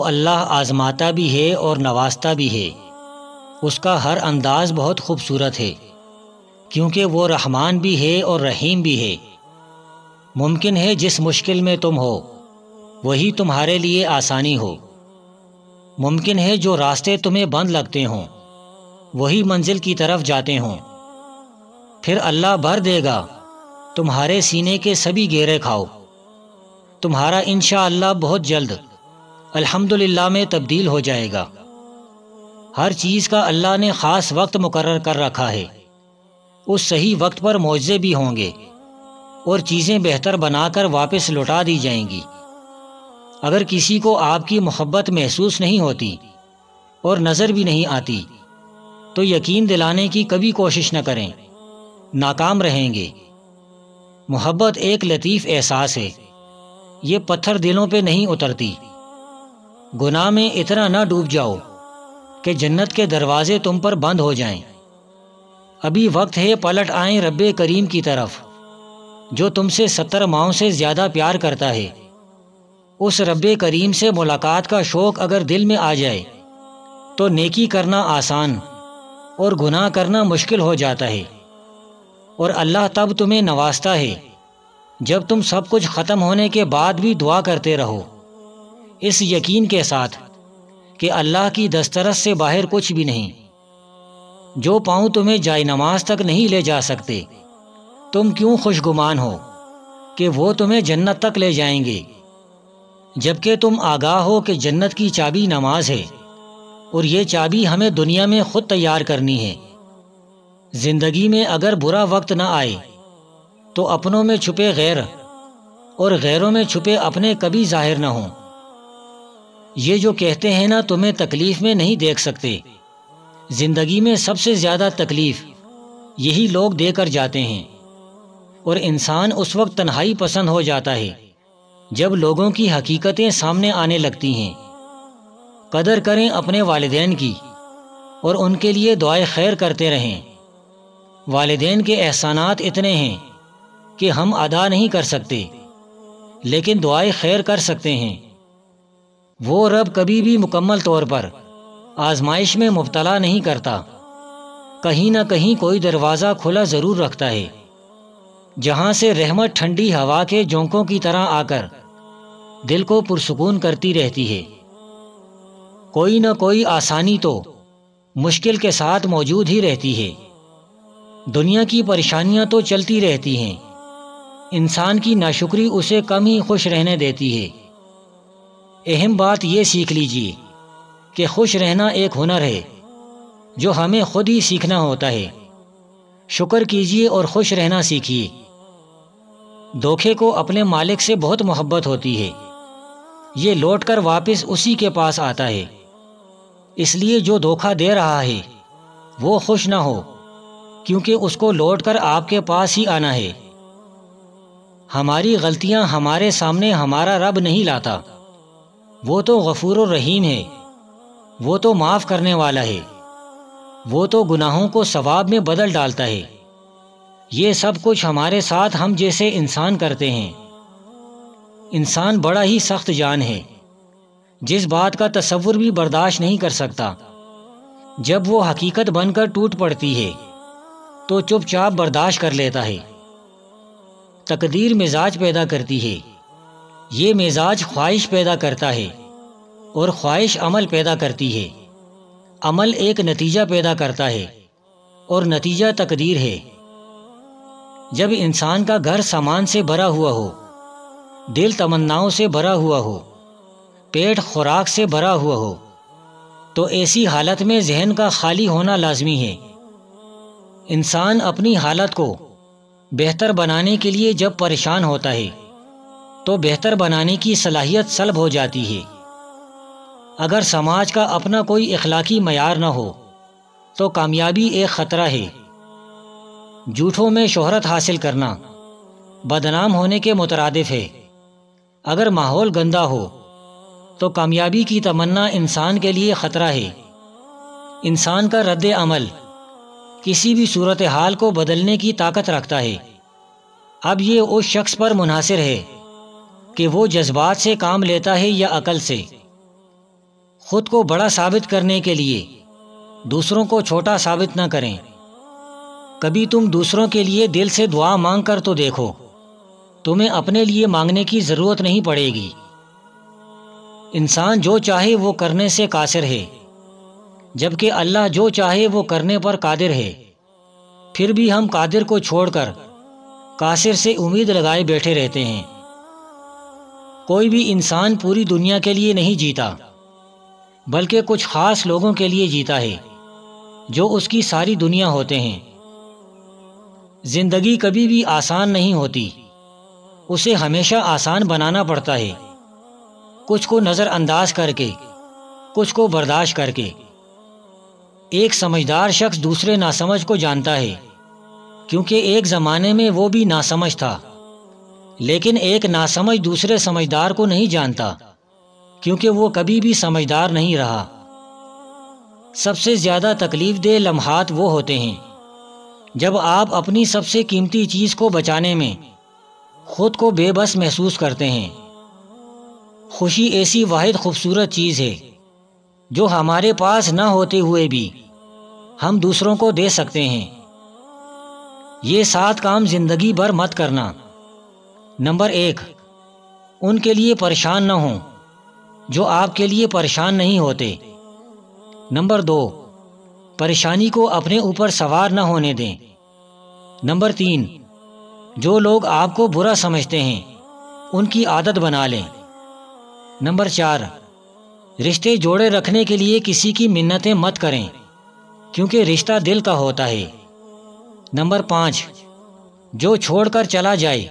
اللہ آزماتا بھی ہے اور نوازتا بھی ہے۔ اس کا ہر انداز بہت خوبصورت ہے، کیونکہ وہ رحمان بھی ہے اور رحیم بھی ہے۔ ممکن ہے جس مشکل میں تم ہو وہی تمہارے لیے آسانی ہو۔ ممکن ہے جو راستے تمہیں بند لگتے ہوں وہی منزل کی طرف جاتے ہوں۔ پھر اللہ بھر دے گا تمہارے سینے کے سبھی گھیرے کھاؤ۔ تمہارا انشاءاللہ بہت جلد الحمدللہ میں تبدیل ہو جائے گا۔ ہر چیز کا اللہ نے خاص وقت مقرر کر رکھا ہے۔ اس صحیح وقت پر معجزے بھی ہوں گے اور چیزیں بہتر بنا کر واپس لوٹا دی جائیں گی۔ اگر کسی کو آپ کی محبت محسوس نہیں ہوتی اور نظر بھی نہیں آتی تو یقین دلانے کی کبھی کوشش نہ کریں، ناکام رہیں گے۔ محبت ایک لطیف احساس ہے، یہ پتھر دلوں پہ نہیں اترتی۔ گناہ میں اتنا نہ ڈوب جاؤ کہ جنت کے دروازے تم پر بند ہو جائیں۔ ابھی وقت ہے پلٹ آئیں رب کریم کی طرف، جو تم سے 70 ماؤں سے زیادہ پیار کرتا ہے۔ اس رب کریم سے ملاقات کا شوق اگر دل میں آ جائے تو نیکی کرنا آسان اور گناہ کرنا مشکل ہو جاتا ہے۔ اور اللہ تب تمہیں نوازتا ہے جب تم سب کچھ ختم ہونے کے بعد بھی دعا کرتے رہو، اس یقین کے ساتھ کہ اللہ کی دسترس سے باہر کچھ بھی نہیں۔ جو پاؤں تمہیں جائے نماز تک نہیں لے جا سکتے، تم کیوں خوش گمان ہو کہ وہ تمہیں جنت تک لے جائیں گے، جبکہ تم آگاہ ہو کہ جنت کی چابی نماز ہے، اور یہ چابی ہمیں دنیا میں خود تیار کرنی ہے۔ زندگی میں اگر برا وقت نہ آئے تو اپنوں میں چھپے غیر اور غیروں میں چھپے اپنے کبھی ظاہر نہ ہوں۔ یہ جو کہتے ہیں نا تمہیں تکلیف میں نہیں دیکھ سکتے، زندگی میں سب سے زیادہ تکلیف یہی لوگ دے کر جاتے ہیں۔ اور انسان اس وقت تنہائی پسند ہو جاتا ہے جب لوگوں کی حقیقتیں سامنے آنے لگتی ہیں۔ قدر کریں اپنے والدین کی اور ان کے لیے دعائے خیر کرتے رہیں۔ والدین کے احسانات اتنے ہیں کہ ہم ادا نہیں کر سکتے، لیکن دعائے خیر کر سکتے ہیں۔ وہ رب کبھی بھی مکمل طور پر آزمائش میں مبتلا نہیں کرتا، کہیں نہ کہیں کوئی دروازہ کھلا ضرور رکھتا ہے، جہاں سے رحمت ٹھنڈی ہوا کے جھونکوں کی طرح آ کر دل کو پرسکون کرتی رہتی ہے۔ کوئی نہ کوئی آسانی تو مشکل کے ساتھ موجود ہی رہتی ہے۔ دنیا کی پریشانیاں تو چلتی رہتی ہیں، انسان کی ناشکری اسے کم ہی خوش رہنے دیتی ہے۔ اہم بات یہ سیکھ لیجیے کہ خوش رہنا ایک ہنر ہے جو ہمیں خود ہی سیکھنا ہوتا ہے۔ شکر کیجیے اور خوش رہنا سیکھیے۔ دھوکے کو اپنے مالک سے بہت محبت ہوتی ہے، یہ لوٹ کر واپس اسی کے پاس آتا ہے۔ اس لیے جو دھوکہ دے رہا ہے وہ خوش نہ ہو، کیونکہ اس کو لوٹ کر آپ کے پاس ہی آنا ہے۔ ہماری غلطیاں ہمارے سامنے ہمارا رب نہیں لاتا، وہ تو غفور الرحیم ہے، وہ تو معاف کرنے والا ہے، وہ تو گناہوں کو ثواب میں بدل ڈالتا ہے۔ یہ سب کچھ ہمارے ساتھ ہم جیسے انسان کرتے ہیں۔ انسان بڑا ہی سخت جان ہے، جس بات کا تصور بھی برداشت نہیں کر سکتا۔ جب وہ حقیقت بن کر ٹوٹ پڑتی ہے تو چپ چاپ برداشت کر لیتا ہے۔ تقدیر مزاج پیدا کرتی ہے، یہ مزاج خواہش پیدا کرتا ہے، اور خواہش عمل پیدا کرتی ہے۔ عمل ایک نتیجہ پیدا کرتا ہے، اور نتیجہ تقدیر ہے۔ جب انسان کا گھر سامان سے بھرا ہوا ہو، دل تمناؤں سے بھرا ہوا ہو، پیٹ خوراک سے بھرا ہوا ہو، تو ایسی حالت میں ذہن کا خالی ہونا لازمی ہے۔ انسان اپنی حالت کو بہتر بنانے کے لیے جب پریشان ہوتا ہے تو بہتر بنانے کی صلاحیت سلب ہو جاتی ہے۔ اگر سماج کا اپنا کوئی اخلاقی معیار نہ ہو تو کامیابی ایک خطرہ ہے۔ جھوٹوں میں شہرت حاصل کرنا بدنام ہونے کے مترادف ہے۔ اگر ماحول گندا ہو تو کامیابی کی تمنا انسان کے لیے خطرہ ہے۔ انسان کا رد عمل کسی بھی صورتحال کو بدلنے کی طاقت رکھتا ہے۔ اب یہ اس شخص پر منحصر ہے کہ وہ جذبات سے کام لیتا ہے یا عقل سے۔ خود کو بڑا ثابت کرنے کے لیے دوسروں کو چھوٹا ثابت نہ کریں۔ کبھی تم دوسروں کے لیے دل سے دعا مانگ کر تو دیکھو، تمہیں اپنے لیے مانگنے کی ضرورت نہیں پڑے گی۔ انسان جو چاہے وہ کرنے سے قاصر ہے، جبکہ اللہ جو چاہے وہ کرنے پر قادر ہے۔ پھر بھی ہم قادر کو چھوڑ کر قاصر سے امید لگائے بیٹھے رہتے ہیں۔ کوئی بھی انسان پوری دنیا کے لیے نہیں جیتا، بلکہ کچھ خاص لوگوں کے لیے جیتا ہے جو اس کی ساری دنیا ہوتے ہیں۔ زندگی کبھی بھی آسان نہیں ہوتی، اسے ہمیشہ آسان بنانا پڑتا ہے، کچھ کو نظر انداز کر کے، کچھ کو برداشت کر کے۔ ایک سمجھدار شخص دوسرے ناسمجھ کو جانتا ہے، کیونکہ ایک زمانے میں وہ بھی ناسمجھ تھا، لیکن ایک ناسمجھ دوسرے سمجھدار کو نہیں جانتا، کیونکہ وہ کبھی بھی سمجھدار نہیں رہا۔ سب سے زیادہ تکلیف دہ لمحات وہ ہوتے ہیں جب آپ اپنی سب سے قیمتی چیز کو بچانے میں خود کو بے بس محسوس کرتے ہیں۔ خوشی ایسی واحد خوبصورت چیز ہے جو ہمارے پاس نہ ہوتے ہوئے بھی ہم دوسروں کو دے سکتے ہیں۔ یہ 7 کام زندگی بھر مت کرنا۔ نمبر 1، ان کے لیے پریشان نہ ہوں جو آپ کے لیے پریشان نہیں ہوتے۔ نمبر 2، پریشانی کو اپنے اوپر سوار نہ ہونے دیں۔ نمبر 3، جو لوگ آپ کو برا سمجھتے ہیں ان کی عادت بنا لیں۔ نمبر 4، رشتے جوڑے رکھنے کے لیے کسی کی منتیں مت کریں، کیونکہ رشتہ دل کا ہوتا ہے۔ نمبر 5، جو چھوڑ کر چلا جائے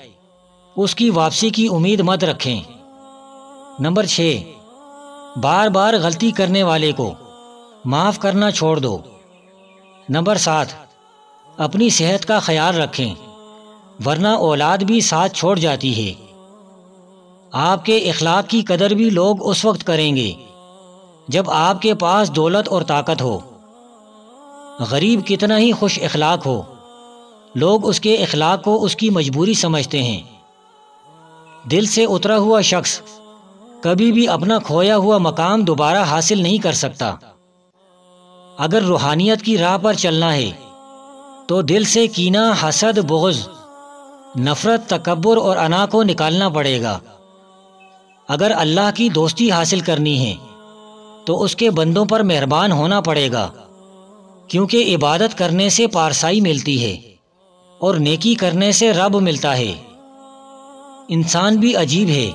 اس کی واپسی کی امید مت رکھیں۔ نمبر 6، بار بار غلطی کرنے والے کو معاف کرنا چھوڑ دو۔ نمبر 7، اپنی صحت کا خیال رکھیں، ورنہ اولاد بھی ساتھ چھوڑ جاتی ہے۔ آپ کے اخلاق کی قدر بھی لوگ اس وقت کریں گے جب آپ کے پاس دولت اور طاقت ہو۔ غریب کتنا ہی خوش اخلاق ہو، لوگ اس کے اخلاق کو اس کی مجبوری سمجھتے ہیں۔ دل سے اترا ہوا شخص کبھی بھی اپنا کھویا ہوا مقام دوبارہ حاصل نہیں کر سکتا۔ اگر روحانیت کی راہ پر چلنا ہے تو دل سے کینہ، حسد، بغض، نفرت، تکبر اور انا کو نکالنا پڑے گا۔ اگر اللہ کی دوستی حاصل کرنی ہے تو اس کے بندوں پر مہربان ہونا پڑے گا، کیونکہ عبادت کرنے سے پارسائی ملتی ہے اور نیکی کرنے سے رب ملتا ہے۔ انسان بھی عجیب ہے،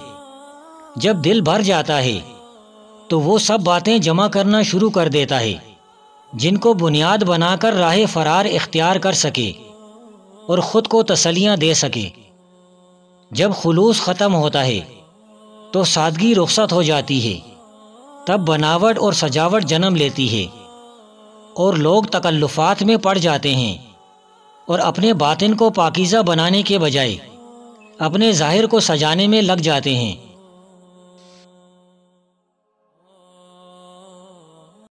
جب دل بھر جاتا ہے تو وہ سب باتیں جمع کرنا شروع کر دیتا ہے جن کو بنیاد بنا کر راہ فرار اختیار کر سکے اور خود کو تسلیاں دے سکے۔ جب خلوص ختم ہوتا ہے تو سادگی رخصت ہو جاتی ہے، تب بناوٹ اور سجاوٹ جنم لیتی ہے اور لوگ تکلفات میں پڑ جاتے ہیں اور اپنے باطن کو پاکیزہ بنانے کے بجائے اپنے ظاہر کو سجانے میں لگ جاتے ہیں۔